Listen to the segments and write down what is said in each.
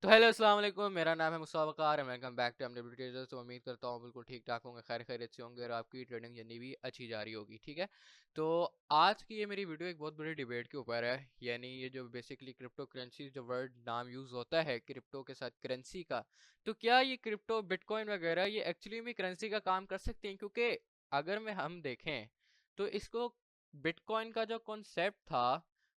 तो हेलो अस्सलाम वालेकुम, मेरा नाम है Mustafa Waqar and welcome back to MW traders. तो उम्मीद करता हूँ बिल्कुल ठीक ठाक होंगे, खैर खैरियत से होंगे और आपकी ट्रेडिंग जर्नी भी अच्छी जा रही होगी। ठीक है, तो आज की ये मेरी वीडियो एक बहुत बड़ी डिबेट के ऊपर है। यानी ये जो बेसिकली क्रिप्टो करेंसी जो वर्ड नाम यूज़ होता है क्रिप्टो के साथ करेंसी का, तो क्या ये क्रिप्टो बिटकॉइन वगैरह ये एक्चुअली में करेंसी का काम कर सकते हैं? क्योंकि अगर मैं हम देखें तो इसको बिटकॉइन का जो कॉन्सेप्ट था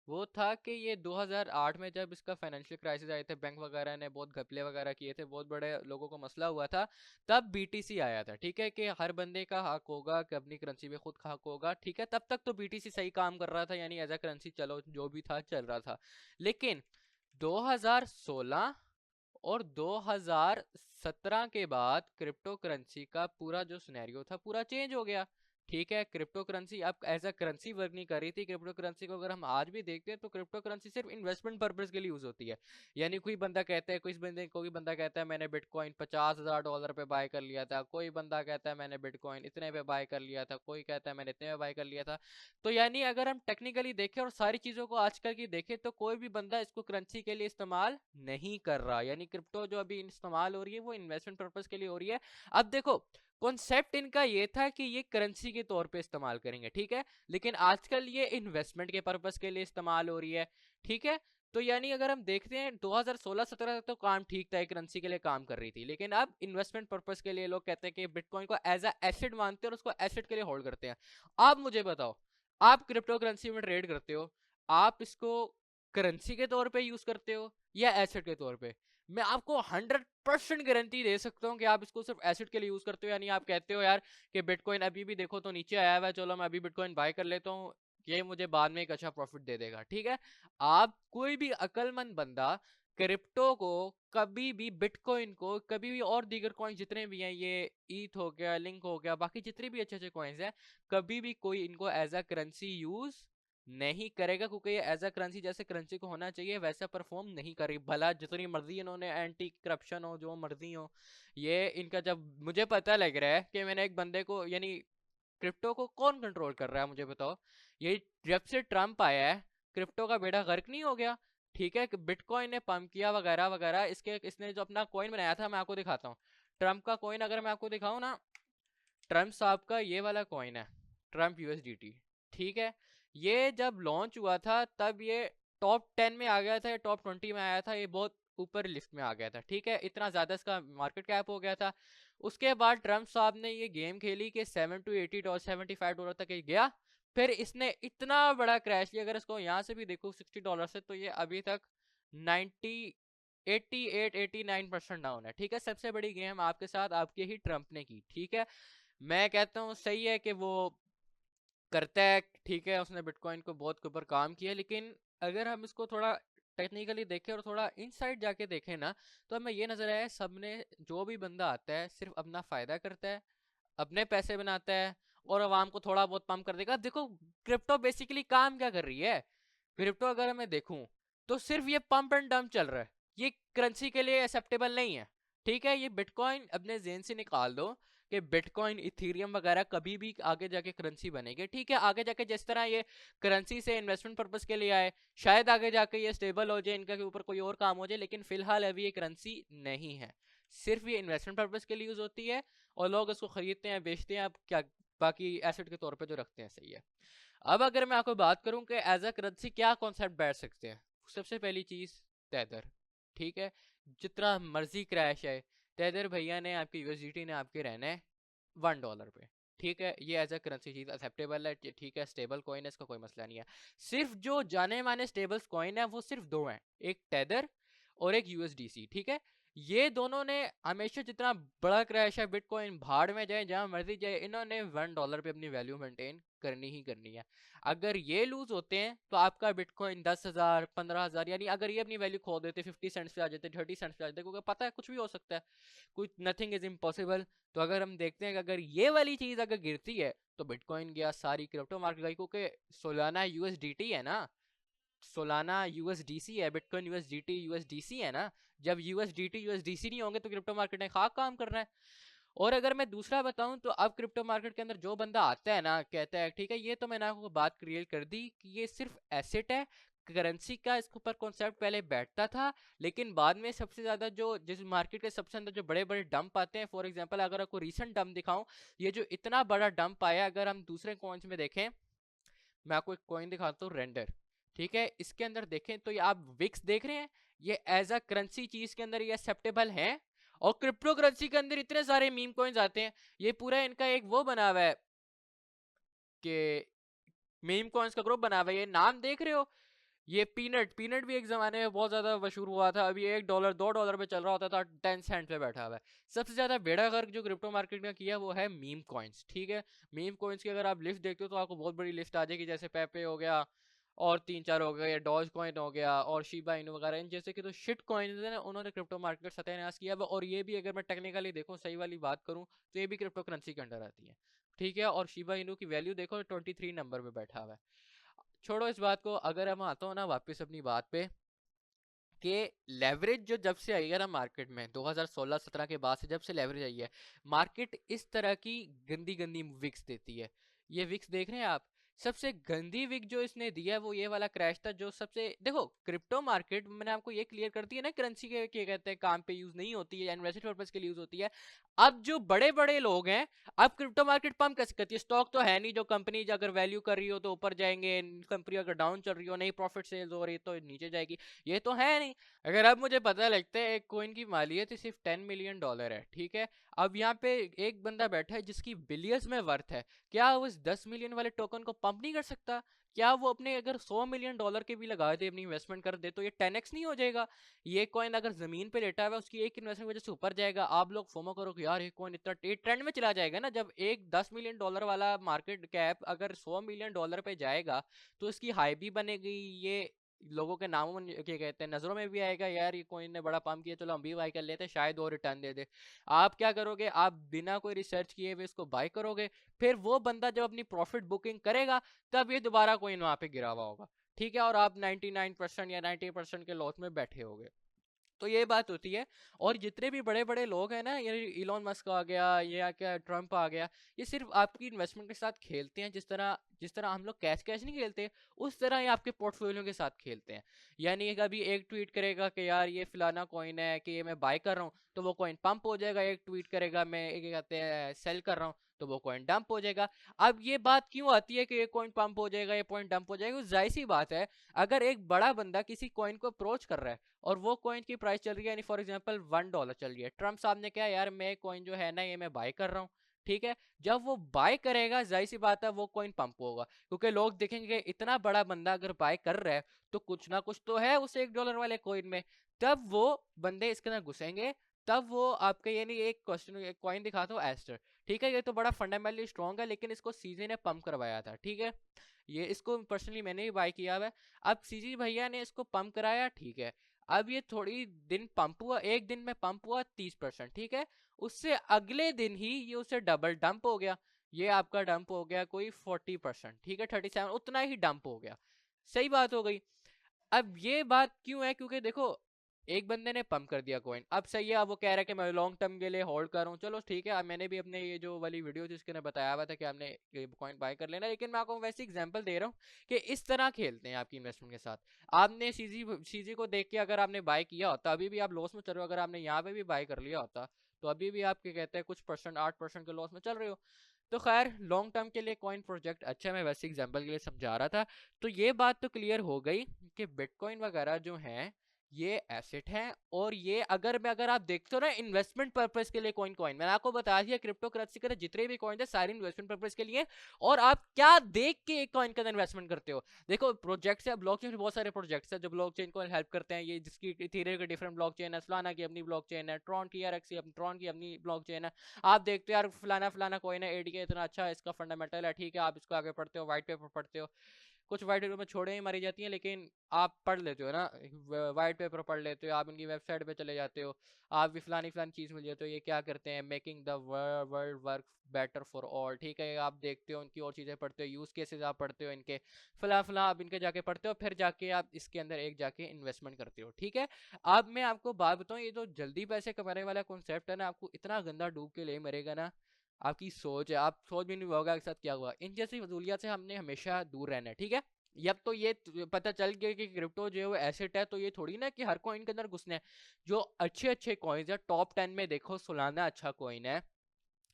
वो था कि ये 2008 में जब इसका फाइनेंशियल क्राइसिस आए थे, बैंक वगैरह ने बहुत घपले वगैरह किए थे, बहुत बड़े लोगों को मसला हुआ था, तब बीटीसी आया था। ठीक है, कि हर बंदे का हक होगा कि अपनी करेंसी में खुद का हक होगा। ठीक है, तब तक तो बीटीसी सही काम कर रहा था, यानी एज अ करेंसी चलो जो भी था चल रहा था। लेकिन 2016 और 2017 के बाद क्रिप्टो करेंसी का पूरा जो सिनेरियो था पूरा चेंज हो गया। ठीक है, क्रिप्टो करेंसी अब एज अ करेंसी वर्क नहीं कर रही थी। क्रिप्टो करेंसी को अगर हम आज भी देखते हैं तो क्रिप्टो करेंसी सिर्फ इन्वेस्टमेंट पर्पज के लिए यूज होती है। यानी कोई बंदा कहता है मैंने बिटकॉइन $50,000 पे बाय कर लिया था, कोई बंदा कहता है मैंने बिटकॉइन इतने पे बाय कर लिया था, कोई कहता है मैंने इतने पे बाय कर लिया था। तो यानी अगर हम टेक्निकली देखें और सारी चीजों को आजकल की देखें तो कोई भी बंदा इसको करेंसी के लिए इस्तेमाल नहीं कर रहा। यानी क्रिप्टो जो अभी इस्तेमाल हो रही है वो इन्वेस्टमेंट पर्पज के लिए हो रही है। अब देखो, कॉन्सेप्ट इनका ये था कि ये करेंसी के तौर पे इस्तेमाल करेंगे, ठीक है, लेकिन आजकल ये इन्वेस्टमेंट के पर्पज के लिए इस्तेमाल हो रही है। ठीक है, तो यानी अगर हम देखते हैं 2016-17 तक तो काम ठीक था, करेंसी के लिए काम कर रही थी, लेकिन अब इन्वेस्टमेंट पर्पज के लिए लोग कहते हैं कि बिटकॉइन को एज अ एसेट मानते हैं और उसको एसेट के लिए होल्ड करते हैं। आप मुझे बताओ, आप क्रिप्टो करेंसी में ट्रेड करते हो, आप इसको करेंसी के तौर पे यूज करते हो या एसेट के तौर पे? मैं आपको 100% गारंटी दे सकता हूँ कि आप इसको सिर्फ एसेट के लिए यूज करते हो। यानी आप कहते हो यार कि बिटकॉइन अभी भी देखो तो नीचे आया हुआ है, चलो मैं अभी बिटकॉइन बाय कर लेता हूँ, ये मुझे बाद में एक अच्छा प्रॉफिट दे देगा। ठीक है, आप कोई भी अकलमंद बंदा क्रिप्टो को कभी भी, बिटकॉइन को कभी भी, और दीगर कॉइन जितने भी हैं, ये ईथ हो गया, लिंक हो गया, बाकी जितने भी अच्छे अच्छे कॉइन्स हैं, कभी भी कोई इनको एज अ करेंसी यूज नहीं करेगा, क्योंकि ये एज अ करेंसी जैसे करेंसी को होना चाहिए वैसा परफॉर्म नहीं कर रही। भला जितनी मर्जी इन्होंने एंटी करप्शन हो, जो मर्जी हो, ये इनका जब मुझे पता लग रहा है कि मैंने एक बंदे को, यानी क्रिप्टो को कौन कंट्रोल कर रहा है मुझे बताओ? ये जब से ट्रम्प आया है क्रिप्टो का बेड़ा गर्क नहीं हो गया? ठीक है, बिटकॉइन ने पंप किया वगैरह वगैरह, इसने जो अपना कॉइन बनाया था, मैं आपको दिखाता हूँ ट्रम्प का कॉइन। अगर मैं आपको दिखाऊं ना, ट्रम्प साहब का ये वाला कॉइन है, ट्रम्प यूएसडीटी। ठीक है, ये जब लॉन्च हुआ था तब ये टॉप 10 में आ गया था, टॉप 20 में आया था, ये बहुत ऊपर लिस्ट में आ गया था। ठीक है, इतना ज्यादा इसका मार्केट कैप हो गया था। उसके बाद ट्रम्प साहब ने ये गेम खेली कि $7 to $80, $75 तक ये गया। फिर इसने इतना बड़ा क्रैश लिया, अगर इसको यहाँ से भी देखो $60 से, तो ये अभी तक 90 88-89% डाउन है। ठीक है, सबसे बड़ी गेम आपके साथ आपके ही ट्रम्प ने की। ठीक है, मैं कहता हूँ सही है कि वो करता है, ठीक है, उसने बिटकॉइन को बहुत के ऊपर काम किया, लेकिन अगर हम इसको थोड़ा टेक्निकली देखें और थोड़ा इनसाइड जाके देखें ना, तो हमें ये नजर आया सबने, जो भी बंदा आता है सिर्फ अपना फायदा करता है, अपने पैसे बनाता है और आवाम को थोड़ा बहुत पंप कर देगा। देखो, क्रिप्टो बेसिकली काम क्या कर रही है? क्रिप्टो अगर मैं देखूं तो सिर्फ ये पंप एंड डंप चल रहा है, ये करेंसी के लिए एक्सेप्टेबल नहीं है। ठीक है, ये बिटकॉइन अपने जेन से निकाल दो कि बिटकॉइन, इथीरियम वगैरह कभी भी आगे जाके करेंसी बनेगी। ठीक है, आगे जाके जिस तरह ये करेंसी से इन्वेस्टमेंट पर्पस के लिए आए, शायद आगे जाके ये स्टेबल हो जाए, इनका के ऊपर कोई और काम हो जाए, लेकिन फिलहाल अभी ये करेंसी नहीं है, सिर्फ ये इन्वेस्टमेंट पर्पस के लिए यूज होती है और लोग इसको खरीदते हैं, बेचते हैं, अब क्या, बाकी एसेट के तौर पे जो रखते हैं। सही है, अब अगर मैं आपको बात करूं कि एज अ करेंसी क्या कॉन्सेप्ट बैठ सकते हैं, सबसे पहली चीज तेदर। ठीक है, जितना मर्जी क्रैश है, तेदर भैया ने, आपकी यूएसडीटी ने आपके रहना है $1 पे। ठीक है, ये एज अ करेंसी चीज एक्सेप्टेबल है। ठीक है, स्टेबल कॉइन है, इसका कोई मसला नहीं है। सिर्फ जो जाने माने स्टेबल कॉइन है वो सिर्फ दो हैं, एक टेदर और एक यूएसडीसी। ठीक है, ये दोनों ने हमेशा, जितना बड़ा क्रैश है, बिटकॉइन भाड़ में जाए जहां मर्जी जाए, इन्होंने $1 पे अपनी वैल्यू मेंटेन करनी ही करनी है। अगर ये लूज होते हैं तो आपका बिटकॉइन 10,000 15,000, यानी अगर ये अपनी वैल्यू खो देते, 50 सेंट्स पे आ जाते, 30 सेंट्स पे आ जाते, क्योंकि पता है कुछ भी हो सकता है, कुछ, नथिंग इज इम्पॉसिबल। तो अगर हम देखते हैं कि अगर ये वाली चीज अगर गिरती है तो बिटकॉइन गया, सारी क्रिप्टो मार्केट गई, क्योंकि सोलाना यूएसडीटी है ना, सोलाना यूएसडीसी है, बिटकॉइन यूएसडीटी यूएसडीसी है ना। जब यूएसडीटी यूएसडीसी नहीं होंगे तो क्रिप्टो मार्केट ने खाक काम करना है। और अगर मैं दूसरा बताऊं तो अब क्रिप्टो मार्केट के अंदर जो बंदा आता है ना, कहता है ठीक है, ये तो मैंने आपको बात क्लियर कर दी कि ये सिर्फ एसेट है, करेंसी का इसके ऊपर कॉन्सेप्ट पहले बैठता था, लेकिन बाद में सबसे ज्यादा जो जिस मार्केट के सबसे अंदर जो बड़े बड़े डंप आते हैं, फॉर एग्जांपल अगर आपको रीसेंट डंप दिखाऊं, ये जो इतना बड़ा डंप आया, अगर हम दूसरे कॉइन्स में देखें, मैं आपको एक कॉइन दिखाता हूँ, रेंडर, ठीक है, इसके अंदर देखें तो ये आप विक्स देख रहे हैं, ये एज अ करेंसी चीज के अंदर ये एक्सेप्टेबल है। और क्रिप्टो करेंसी के अंदर इतने सारे मीम कॉइन्स आते हैं, ये पूरा इनका एक वो बना हुआ है कि मीम कॉइन्स का ग्रुप बना हुआ है, ये नाम देख रहे हो, ये पीनट, पीनट भी एक जमाने में बहुत ज्यादा मशहूर हुआ था, अभी $1 $2 पे चल रहा होता था, 10 सेंट पे बैठा हुआ है। सबसे ज्यादा बेड़ा गर्क जो क्रिप्टो मार्केट में किया वो है मीम कॉइन्स, ठीक है। मीम कॉइन्स की अगर आप लिस्ट देखते हो तो आपको बहुत बड़ी लिस्ट आ जाएगी, जैसे पेपे हो गया और 3-4 हो गए, डॉज कॉइन हो गया और शिबा इनू वगैरह, इन जैसे कि तो शिट कॉइन्स है ना, उन्होंने क्रिप्टो मार्केट सत्यानाश किया। और ये भी अगर मैं टेक्निकली देखूं, सही वाली बात करूं, तो ये भी क्रिप्टो करेंसी के अंडर आती है, ठीक है। और शिबा इनू की वैल्यू देखो 23 नंबर पे बैठा हुआ है। छोड़ो इस बात को, अगर हम आता हूँ ना वापस अपनी बात पे, कि लेवरेज जो जब से आई है ना मार्केट में 2016-17 के बाद से, जब से लेवरेज आई है, मार्केट इस तरह की गंदी गंदी विक्स देती है। ये विक्स देख रहे हैं आप, सबसे गंदी विक जो इसने दिया है वो ये वाला क्रैश था, जो सबसे, देखो क्रिप्टो मार्केट मैंने आपको ये क्लियर कर दिया ना, करेंसी के क्या कहते हैं काम पे यूज नहीं होती है, इन्वेस्टमेंट पर्पस के लिए यूज होती है। अब जो बड़े बड़े लोग हैं, अब क्रिप्टो मार्केट पंप कैसे करती है, स्टॉक तो है नहीं, जो कंपनी अगर वैल्यू कर रही हो तो ऊपर जाएंगे, कंपनी अगर डाउन चल रही हो, नहीं प्रॉफिट सेल्स हो रही तो नीचे जाएगी, ये तो है नहीं। अगर अब मुझे पता लगता है एक कोइन की मालियत सिर्फ $10 मिलियन है, ठीक है, अब यहाँ पे एक बंदा बैठा है जिसकी बिलियंस में वर्थ है, क्या वो इस 10 मिलियन वाले टोकन को पंप नहीं कर सकता? क्या वो अपने अगर $100 मिलियन के भी लगा दे, अपनी इन्वेस्टमेंट कर दे, तो ये 10x नहीं हो जाएगा? ये कॉइन अगर जमीन पे लेटा हुआ है, उसकी एक इन्वेस्टमेंट वजह से ऊपर जाएगा, आप लोग फोमो करो कि यार ये कॉइन इतना ट्रेंड में चला जाएगा ना, जब एक $10 मिलियन वाला मार्केट कैप अगर $100 मिलियन पे जाएगा, तो इसकी हाई भी बनेगी, ये लोगों के नामों में क्या कहते हैं नजरों में भी आएगा, यार ये कॉइन ने बड़ा पंप किया, चलो हम भी बाय कर लेते हैं, शायद और रिटर्न दे दे। आप क्या करोगे, आप बिना कोई रिसर्च किए हुए इसको बाय करोगे, फिर वो बंदा जब अपनी प्रॉफिट बुकिंग करेगा, तब ये दोबारा कॉइन वहां पे गिरा हुआ होगा, ठीक है, और आप 99% या 90% के लॉस में बैठे होगे। तो ये बात होती है। और जितने भी बड़े बड़े लोग हैं ना, ये इलॉन मस्क आ गया या क्या ट्रम्प आ गया, ये सिर्फ आपकी इन्वेस्टमेंट के साथ खेलते हैं, जिस तरह हम लोग कैश कैश नहीं खेलते, उस तरह ही आपके पोर्टफोलियो के साथ खेलते हैं। यानी कभी एक ट्वीट करेगा कि यार ये फलाना कॉइन है कि ये मैं बाय कर रहा हूँ, तो वो कॉइन पंप हो जाएगा, एक ट्वीट करेगा मैं क्या कहते हैं सेल कर रहा हूँ, तो वो कॉइन डंप हो जाएगा। अब ये बात क्यों आती है कि ये कॉइन पंप हो जाएगा, ये पॉइंट डंप हो जाएगा? जाहिर सी बात है, अगर एक बड़ा बंदा किसी कॉइन को अप्रोच कर रहा है और वो कॉइन की प्राइस चल रही है, यानी फॉर एग्जांपल $1 चल रही है, ट्रम्प साहब ने क्या, यार मैं कॉइन जो है ना ये मैं बाय कर रहा हूँ, ठीक है, जब वो बाय करेगा जाहिर सी बात है वो कॉइन पंप होगा, क्योंकि लोग देखेंगे इतना बड़ा बंदा अगर बाय कर रहा है तो कुछ ना कुछ तो है उस $1 वाले कॉइन में, तब वो बंदे इसके अंदर घुसेंगे, तब वो आपके, यानी एक क्वेश्चन, एक कॉइन दिखाता हूँ एस्टर, ठीक है, ये तो बड़ा फंडामेंटली स्ट्रॉन्ग है, लेकिन इसको सीजी ने पंप करवाया था, ठीक है, ये इसको पर्सनली मैंने भी बाय किया हुआ है। अब सीजी भैया ने इसको पंप कराया, ठीक है, अब ये थोड़ी दिन पंप हुआ, एक दिन में पंप हुआ 30%, ठीक है, उससे अगले दिन ही ये उससे डबल डंप हो गया, ये आपका डंप हो गया कोई 40%, ठीक है, 37 उतना ही डंप हो गया, सही बात हो गई। अब ये बात क्यों है, क्योंकि देखो एक बंदे ने पंप कर दिया कॉइन, अब सही है, अब वो कह रहा है कि मैं लॉन्ग टर्म के लिए होल्ड कर रहा हूँ, चलो ठीक है, अब मैंने भी अपने ये जो वाली वीडियो थी उसके ने बताया हुआ था कि आपने कॉइन बाय कर लेना, लेकिन मैं आपको वैसे एग्जांपल दे रहा हूँ कि इस तरह खेलते हैं आपकी इन्वेस्टमेंट के साथ। आपने सीजी को देख के अगर आपने बाय किया होता, अभी भी आप लॉस में चल रहे हो, अगर आपने यहाँ पे भी बाय कर लिया होता, तो अभी भी आप क्या कहते हैं कुछ परसेंट 8% के लॉस में चल रहे हो। तो खैर लॉन्ग टर्म के लिए कॉइन प्रोजेक्ट अच्छा है, मैं वैसे एग्जांपल के लिए समझा रहा था। तो ये बात तो क्लियर हो गई कि बिटकॉइन वगैरह जो हैं ये एसेट है, और ये अगर आप देखते हो ना इन्वेस्टमेंट पर्पस के लिए कॉइन कॉइन मैंने आपको बता दिया, क्रिप्टो करेंसी के जितने भी कॉइन है सारे इन्वेस्टमेंट पर्पस के लिए। और आप क्या देख के एक कॉइन का इन्वेस्टमेंट करते हो? देखो प्रोजेक्ट्स है, ब्लॉकचेन बहुत सारे प्रोजेक्ट्स है जो ब्लॉकचेन को हेल्प करते हैं, ये जिसकी इथेरियम की डिफरेंट ब्लॉकचेन है, सोलाना की अपनी ब्लॉकचेन है, ट्रॉन की ट्रॉन की अपनी ब्लॉकचेन है। आप देखते हो यार फलाना फलाना कॉइन है, एडीके इतना अच्छा है, इसका फंडामेंटल है, ठीक है, आप इसको आगे पढ़ते हो, व्हाइट पेपर पढ़ते हो, कुछ व्हाइट पेपर में छोड़े ही मारी जाती हैं, लेकिन आप पढ़ लेते हो ना, व्हाइट पेपर पढ़ लेते हो, आप इनकी वेबसाइट पे चले जाते हो, आप भी फलानी फलानी चीज़ मिल जाती हो, ये क्या करते हैं, making the world work better for all, ठीक है, आप देखते हो उनकी और चीज़ें पढ़ते हो, यूज़ केसेस आप पढ़ते हो इनके, फला फला आप इनके जाके पढ़ते हो, फिर जाके आप इसके अंदर एक जाके इन्वेस्टमेंट करते हो, ठीक है। अब मैं आपको बात बताऊँ, ये जो जल्दी पैसे कमाने वाला कॉन्सेप्ट है ना, आपको इतना गंदा डूब के ले मरेगा ना, आपकी सोच है, आप सोच भी नहीं होगा के साथ क्या हुआ, इन जैसी फजूलियत से हमने हमेशा दूर रहना है, ठीक है। अब तो ये पता चल गया कि क्रिप्टो जो है वो एसेट है, तो ये थोड़ी ना कि हर कॉइन के अंदर घुसना है। जो अच्छे अच्छे कॉइन्स है टॉप 10 में देखो, सोलाना अच्छा कॉइन है,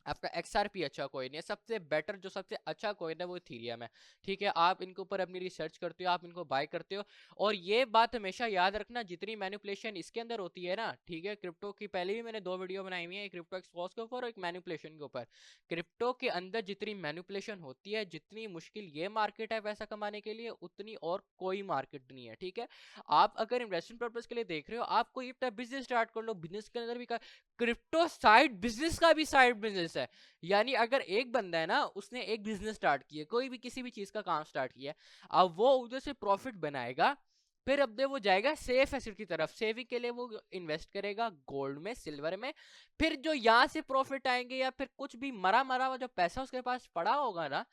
आपका XRP अच्छा कॉइन है, सबसे बेटर जो सबसे अच्छा कॉइन है वो इथीरियम है। ठीक है, आप इनके ऊपर अपनी रिसर्च करते हो, आप इनको बाय करते हो। और ये बात हमेशा याद रखना, जितनी मैनिपुलेशन इसके अंदर होती है ना, ठीक है, क्रिप्टो की पहले भी मैंने 2 वीडियो बनाई हुई है, एक क्रिप्टो एक्सपोज के ऊपर और एक मैनिपुलेशन के ऊपर। क्रिप्टो के अंदर जितनी मैनिपुलेशन होती है, जितनी मुश्किल ये मार्केट है पैसा कमाने के लिए, उतनी और कोई मार्केट नहीं है। ठीक है, आप अगर इन्वेस्टमेंट पर्पज के लिए देख रहे हो, आप कोई अपना बिजनेस स्टार्ट कर लो, बिजनेस के अंदर भी क्रिप्टो साइड बिजनेस का भी साइड बिजनेस है। यानी अगर एक बंदा है ना, उसने एक बिजनेस स्टार्ट किया, कोई भी किसी भी चीज का काम स्टार्ट किया, अब वो उधर से प्रॉफिट बनाएगा, फिर अब वो जाएगा सेफ एसेट की तरफ, सेविंग के लिए वो इन्वेस्ट करेगा गोल्ड में, सिल्वर में। फिर जो यहाँ से प्रॉफिट आएंगे या फिर कुछ भी मरा मरा हुआ जो पैसा उसके पास पड़ा होगा ना,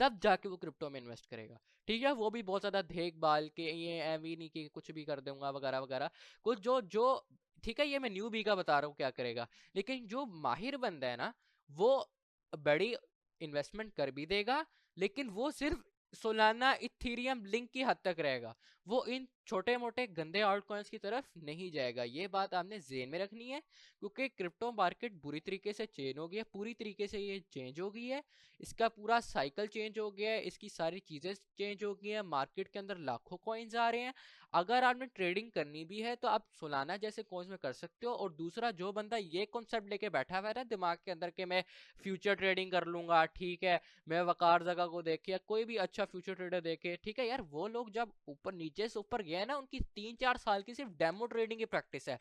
तब जाके वो क्रिप्टो में इन्वेस्ट करेगा। ठीक है, वो भी बहुत ज्यादा देखभाल के, ये एवी नहीं कि कुछ भी कर दूंगा वगैरह वगैरह, कुछ जो जो ठीक है, ये मैं न्यू बी का बता रहा हूँ क्या करेगा। लेकिन जो माहिर बंदा है ना, वो बड़ी इन्वेस्टमेंट कर भी देगा, लेकिन वो सिर्फ सोलाना इथीरियम लिंक की हद तक रहेगा, वो इन छोटे मोटे गंदे आउट कॉइन्स की तरफ नहीं जाएगा। ये बात आपने जेन में रखनी है, क्योंकि क्रिप्टो मार्केट बुरी तरीके से चेंज हो गई है, पूरी तरीके से ये चेंज हो गई है, इसका पूरा साइकिल चेंज हो गया है, इसकी सारी चीजें चेंज हो गई है, मार्केट के अंदर लाखों कॉइन्स आ रहे हैं। अगर आपने ट्रेडिंग करनी भी है तो आप सोलाना जैसे कॉइन्स में कर सकते हो। और दूसरा, जो बंदा ये कॉन्सेप्ट लेके बैठा हुआ है ना दिमाग के अंदर, कि मैं फ्यूचर ट्रेडिंग कर लूंगा, ठीक है, मैं वकार जगह को देखे या कोई भी अच्छा फ्यूचर ट्रेडर देखे, ठीक है यार, वो लोग जब ऊपर नीचे से ऊपर गए ना, उनकी 3-4 साल की सिर्फ डेमो ट्रेडिंग की प्रैक्टिस है।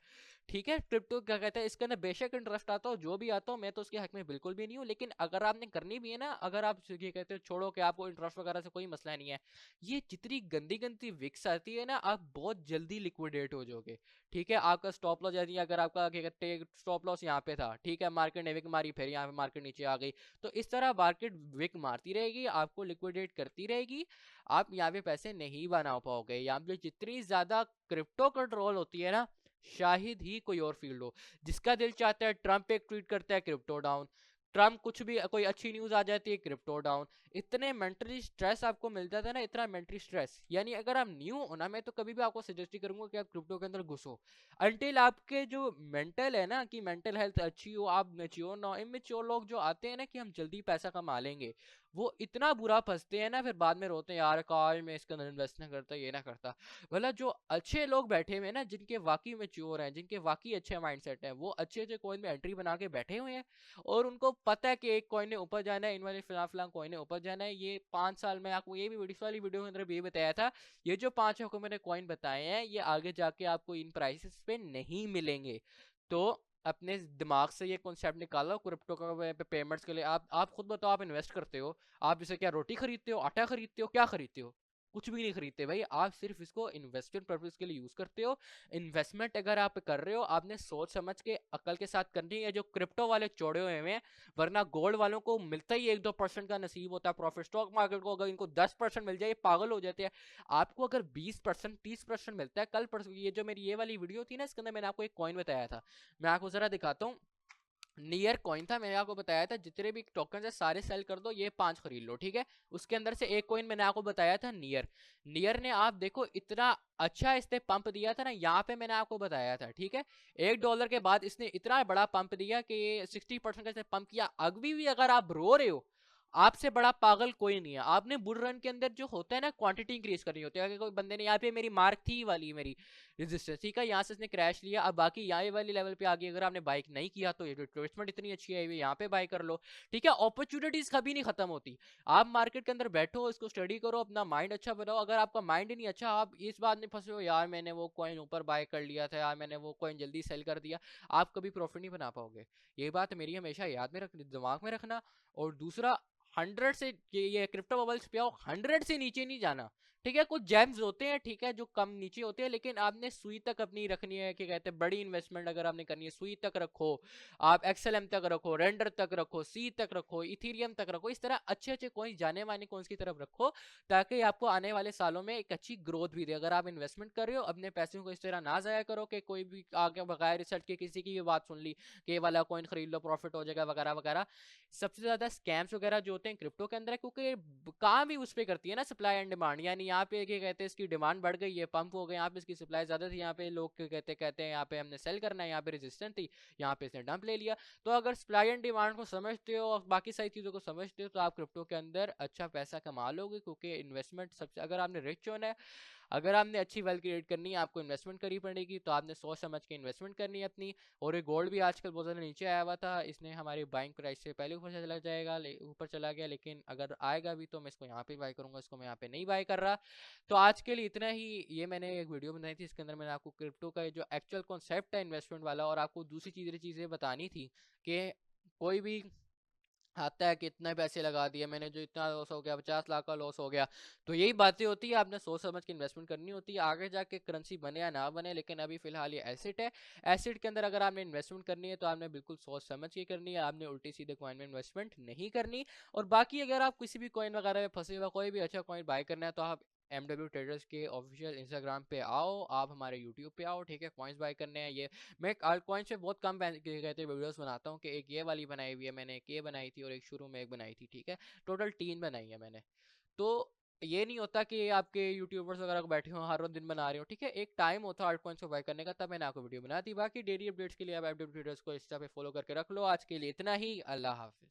ठीक है, क्रिप्टो क्या कहते हैं, इसके अंदर बेशक इंटरेस्ट आता हो, जो भी आता हो, मैं तो उसके हक में बिल्कुल भी नहीं हूँ, लेकिन अगर आपने करनी भी है ना, अगर आप ये कहते हो छोड़ो कि आपको इंटरेस्ट वगैरह से कोई मसला नहीं है, ये जितनी गंदी गंदी विक्स आती है ना, आप बहुत जल्दी लिक्विडेट हो जाओगे। ठीक है, आपका स्टॉप लॉस, यानी अगर आपका क्या कहते हैं स्टॉप लॉस यहाँ पे था, ठीक है, मार्केट ने विक मारी, फिर यहाँ पे मार्केट नीचे आ गई, तो इस तरह मार्केट विक मारती रहेगी, आपको लिक्विडेट करती रहेगी, आप यहाँ पे पैसे नहीं बना पाओगे। यहाँ पे जितनी ज्यादा क्रिप्टो कंट्रोल होती है ना, शायद ही कोई और फील्ड हो। जिसका दिल चाहता है ट्रम्प एक ट्वीट करता है, क्रिप्टो डाउन, ट्रम्प कुछ भी कोई अच्छी न्यूज आ जाती है, क्रिप्टो डाउन। इतने मेंटली स्ट्रेस आपको मिल जाता है ना, इतना मेंटली स्ट्रेस, यानी अगर आप न्यू हो ना, मैं तो कभी भी आपको सजेस्ट ही करूंगा कि आप क्रिप्टो के अंदर घुसो, अनटिल आपके जो मेंटल है ना, कि मेंटल हेल्थ अच्छी हो, आप मेच्योर ना हो। इमेच्योर लोग जो आते हैं ना कि हम जल्दी पैसा कमा लेंगे, वो इतना बुरा फंसते हैं ना, फिर बाद में रोते हैं, यार काश मैं इसके अंदर इन्वेस्ट ना करता, ये ना करता। भला जो अच्छे लोग बैठे हुए हैं ना, जिनके वाकई मेच्योर हैं, जिनके वाकई अच्छे माइंडसेट हैं, वो अच्छे अच्छे कॉइन में एंट्री बना के बैठे हुए हैं, और उनको पता है कि एक कॉइन ने ऊपर जाना है, इन वाले फिलहाल फिलहाल कॉइन ने ऊपर जाना है। ये 5 साल में आपको ये भी इस वाली वीडियो के अंदर भी बताया था, ये जो 5 को मैंने कॉइन बताए हैं, ये आगे जाके आपको इन प्राइसेस पे नहीं मिलेंगे। तो अपने दिमाग से ये कॉन्सेप्ट निकालो क्रिप्टो का पेमेंट्स के लिए। आप खुद बताओ, आप इन्वेस्ट करते हो, आप जैसे क्या रोटी खरीदते हो, आटा खरीदते हो, क्या खरीदते हो? कुछ भी नहीं खरीदते भाई, आप सिर्फ इसको इन्वेस्टमेंट पर्पज के लिए यूज करते हो। इन्वेस्टमेंट अगर आप कर रहे हो, आपने सोच समझ के अकल के साथ करनी है, जो क्रिप्टो वाले चौड़े हुए हैं, वरना गोल्ड वालों को मिलता ही 1-2% का नसीब होता है प्रॉफिट। स्टॉक मार्केट को अगर इनको 10% मिल जाए, पागल हो जाते हैं। आपको अगर 20% 30% मिलता है, कल परसों ये जो मेरी ये वाली वीडियो थी ना, इसके अंदर मैंने आपको एक कॉइन बताया था, मैं आपको जरा दिखाता हूँ। नियर कॉइन था, मैंने आपको बताया था जितने भी टोकन है सारे सेल कर दो, ये 5 खरीद लो, ठीक है। उसके अंदर से एक कॉइन मैंने आपको बताया था नियर। नियर ने आप देखो इतना अच्छा इसने पंप दिया था ना, यहाँ पे मैंने आपको बताया था, ठीक है। $1 के बाद इसने इतना बड़ा पंप दिया कि 60% का इसने पंप किया। अभी भी अगर आप रो रहे हो, आपसे बड़ा पागल कोई नहीं है। आपने बुल रन के अंदर जो होता है ना, क्वांटिटी इंक्रीज करनी होती है। अगर कोई बंदे ने यहाँ पे मेरी मार्क थी वाली मेरी रेजिस्टेंस, ठीक है, यहाँ से इसने क्रैश लिया, अब बाकी यहाँ वाली लेवल पे आ गई। अगर आपने बाइक नहीं किया तो ये रिट्रेसमेंट इतनी अच्छी है, यहाँ पे बाय कर लो, ठीक है। अपॉर्चुनिटीज कभी नहीं खत्म होती। आप मार्केट के अंदर बैठो, इसको स्टडी करो, अपना माइंड अच्छा बनाओ। अगर आपका माइंड ही नहीं अच्छा, आप इस बात में फंसे हो, यार मैंने वो कॉइन ऊपर बाय कर लिया था, यार मैंने वो कॉइन जल्दी सेल कर दिया, आप कभी प्रॉफिट नहीं बना पाओगे। ये बात मेरी हमेशा याद में रखनी, दिमाग में रखना। और दूसरा, 100 से ये क्रिप्टो बबल्स पे आओ, 100 से नीचे नहीं जाना, ठीक है। कुछ जेम्स होते हैं, ठीक है, जो कम नीचे होते हैं, लेकिन आपने सुई तक अपनी रखनी है, क्या कहते हैं, बड़ी इन्वेस्टमेंट अगर आपने करनी है, सुई तक रखो, आप XLM तक रखो, रेंडर तक रखो, सी तक रखो, इथीरियम तक रखो। इस तरह अच्छे अच्छे कॉइन्स, जाने माने कॉइन्स की तरफ रखो, ताकि आपको आने वाले सालों में एक अच्छी ग्रोथ भी दे। अगर आप इन्वेस्टमेंट कर रहे हो, अपने पैसों को इस तरह ना जाया करो कि कोई भी आगे बगैर रिसर्च के किसी की भी बात सुन ली कि ये वाला कॉइन खरीद लो प्रॉफिट हो जाएगा वगैरह वगैरह। सबसे ज्यादा स्कैम्स वगैरह जो होते हैं होते हैं क्रिप्टो के अंदर है, क्योंकि काम ही उस पे करती है ना, सप्लाई एंड डिमांड। यानी यहाँ पे क्या कहते हैं, इसकी डिमांड बढ़ गई, ये पंप हो गए, यहाँ पे इसकी सप्लाई ज्यादा थी, यहाँ पे लोग कहते हैं यहाँ पे हमने सेल करना है, यहाँ पे रेजिस्टेंस थी, यहाँ पे इसने डंप ले लिया। तो अगर सप्लाई एंड डिमांड को समझते हो और बाकी सारी चीजों को समझते हो तो आप क्रिप्टो के अंदर अच्छा पैसा कमा लोगे, क्योंकि इन्वेस्टमेंट सबसे, अगर आपने रिच होना है, अगर आपने अच्छी वेल्थ क्रिएट करनी है, आपको इन्वेस्टमेंट करनी पड़ेगी, तो आपने सोच समझ के इन्वेस्टमेंट करनी है अपनी। और ये गोल्ड भी आजकल बहुत ज़्यादा नीचे आया हुआ था, इसने हमारी बाइंग प्राइस से पहले ऊपर चला जाएगा, ऊपर चला गया, लेकिन अगर आएगा भी तो मैं इसको यहाँ पे बाय करूंगा, इसको मैं यहाँ पे नहीं बाय कर रहा। तो आज के लिए इतना ही। ये मैंने एक वीडियो बनाई थी, इसके अंदर मैंने आपको क्रिप्टो का जो एक्चुअल कॉन्सेप्ट है इन्वेस्टमेंट वाला, और आपको दूसरी चीज़ें बतानी थी कि कोई भी आता है कि इतने पैसे लगा दिए मैंने, जो इतना लॉस हो गया, 50 लाख का लॉस हो गया। तो यही बातें होती है, आपने सोच समझ के इन्वेस्टमेंट करनी होती है, आगे जाके करेंसी बने या ना बने, लेकिन अभी फिलहाल ये एसेट है। एसेट के अंदर अगर आपने इन्वेस्टमेंट करनी है तो आपने बिल्कुल सोच समझ के करनी है, आपने उल्टी सीधे कॉइन में इन्वेस्टमेंट नहीं करनी। और बाकी अगर आप किसी भी कॉइन वगैरह में फंसे हुआ, कोई भी अच्छा कॉइन बाय करना है, तो आप MW ट्रेडर्स के ऑफिशियल इंस्टाग्राम पे आओ, आप हमारे यूट्यूब पे आओ, ठीक है, कॉइन्स बाय करने हैं। ये मैं आल्ट कॉइन्स पे बहुत कम कहते वीडियोस बनाता हूँ, कि एक ये वाली बनाई हुई है मैंने, एक ये बनाई थी और एक शुरू में एक बनाई थी, ठीक है, टोटल 3 बनाई है मैंने। तो ये नहीं होता कि आपके यूट्यूबर्स वगैरह को बैठे हो हर रोज दिन बना रहे हो, ठीक है, एक टाइम होता है आल्ट कॉइन्स को बाय करने का, तब मैंने आपको वीडियो बना दी। बाकी डेली अपडेट्स के लिए आप MW ट्रेडर्स को इंस्टा पे फॉलो करके रख लो। आज के लिए इतना ही, अल्लाह हाफिज।